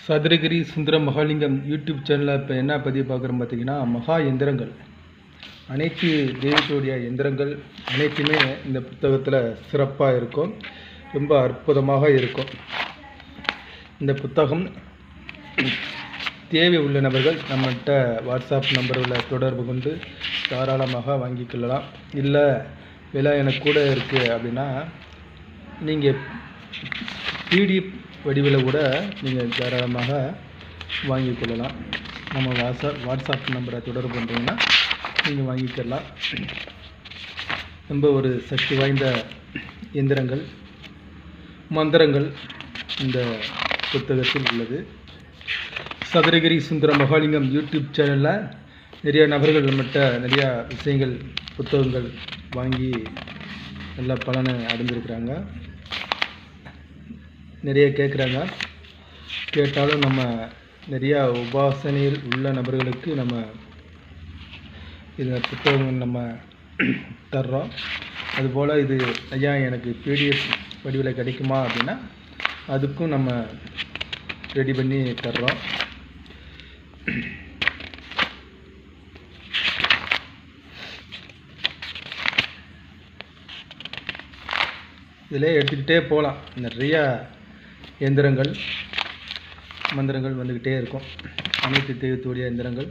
சதுரகிரி சுந்தர Mahalingam YouTube சேனலில் இப்போ என்ன பதிவு பார்க்குறோம் பார்த்தீங்கன்னா, மகா எந்திரங்கள், அனைத்து தெய்வத்துடைய எந்திரங்கள் அனைத்துமே இந்த புத்தகத்தில் சிறப்பாக இருக்கும், ரொம்ப அற்புதமாக இருக்கும். இந்த புத்தகம் தேவை உள்ள நபர்கள் நம்மகிட்ட வாட்ஸ்அப் நம்பரில் தொடர்பு கொண்டு தாராளமாக வாங்கிக்கொள்ளலாம். இல்லை விலை எனக்கு கூட இருக்குது அப்படின்னா நீங்கள் பிடிஎஃப் வடிவில் கூட நீங்கள் தாராளமாக வாங்கி கொள்ளலாம். நம்ம வாட்ஸ்அப் நம்பரை தொடர்பு பண்ணுறீங்கன்னா நீங்கள் வாங்கிக்கலாம். ரொம்ப ஒரு சக்தி வாய்ந்த எந்திரங்கள், மந்திரங்கள் இந்த புத்தகத்தில் உள்ளது. சதுரகிரி சுந்தர மகாலிங்கம் யூடியூப் சேனலில் நிறைய நபர்கள் நம்மகிட்ட நிறையா விஷயங்கள், புத்தகங்கள் வாங்கி நல்ல பலனை அடைஞ்சிருக்கிறாங்க. நிறைய கேட்குறாங்க. கேட்டாலும் நம்ம நிறையா உபாசனையில் உள்ள நபர்களுக்கு நம்ம இந்த புத்தகங்கள் நம்ம தர்றோம். அதுபோல் இது ஐயா எனக்கு பிடிஎஃப் வடிவில் கிடைக்குமா அப்படின்னா அதுக்கும் நம்ம ரெடி பண்ணி தர்றோம். இதில் எடுத்துக்கிட்டே போகலாம். நிறையா எந்திரங்கள், மந்திரங்கள் வந்துக்கிட்டே இருக்கும். அனைத்து தெய்வத்துடைய எந்திரங்கள்.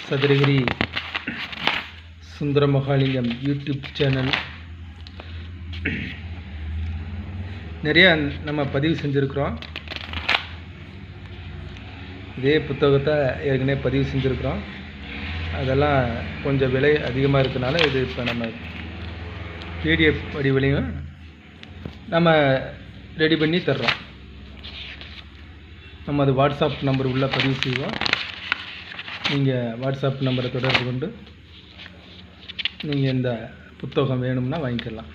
சதுரகிரி சுந்தர மகாலிங்கம் யூடியூப் சேனல் நிறையா நம்ம பதிவு செஞ்சுருக்குறோம். இதே புத்தகத்தை ஏற்கனவே பதிவு செஞ்சுருக்குறோம். அதெல்லாம் கொஞ்சம் விலை அதிகமாக இருக்கனால இது இப்போ நம்ம பிடிஎஃப் வடிவிலையும் நம்ம ரெடி பண்ணி தர்றோம். நம்ம அது வாட்ஸ்அப் நம்பர் உள்ள பதிவு செய்வோம். நீங்கள் வாட்ஸ்அப் நம்பரை தொடர்பு கொண்டு நீங்கள் இந்த புத்தகம் வேணும்னா வாங்கிக்கலாம்.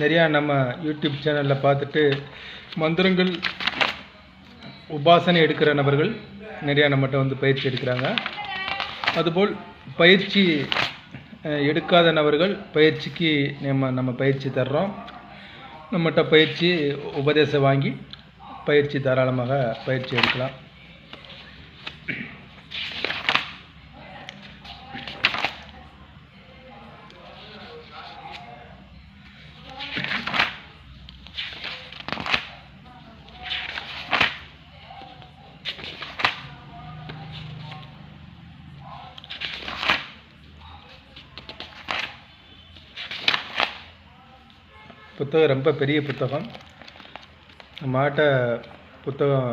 நிறையா நம்ம யூடியூப் சேனலில் பார்த்துட்டு மந்திரங்கள், உபாசனை எடுக்கிற நபர்கள் நிறையா நம்மகிட்ட வந்து பயிற்சி எடுக்கிறாங்க. அதுபோல் பயிற்சி எடுக்காத நபர்கள் பயிற்சிக்கு நம்ம பயிற்சி தர்றோம். நம்மகிட்ட பயிற்சி உபதேசம் வாங்கி பயிற்சி தாராளமாக பயிற்சி எடுக்கலாம். புத்தகம் ரொம்ப பெரிய புத்தகம். நம்மகிட்ட புத்தகம்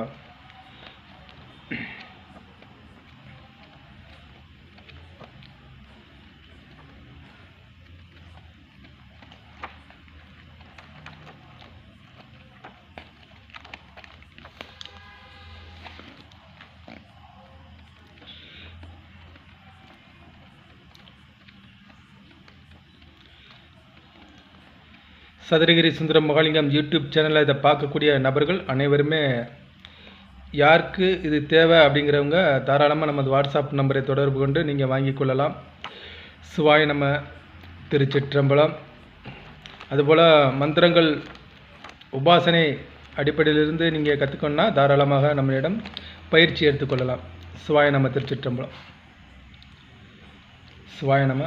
சதுரகிரி சுந்தர மகாலிங்கம் யூடியூப் சேனலில் இதை பார்க்கக்கூடிய நபர்கள் அனைவருமே யாருக்கு இது தேவை அப்படிங்கிறவங்க தாராளமாக நமது வாட்ஸ்அப் நம்பரை தொடர்பு கொண்டு நீங்கள் வாங்கி கொள்ளலாம். சிவாய நம. திருச்சிற்றம்பலம். அதுபோல் மந்திரங்கள் உபாசனை அடிப்படையிலிருந்து நீங்கள் கற்றுக்கணுன்னா தாராளமாக நம்மளிடம் பயிற்சி எடுத்துக்கொள்ளலாம். சிவாய நம. திருச்சிற்றம்பலம். சிவாய நம.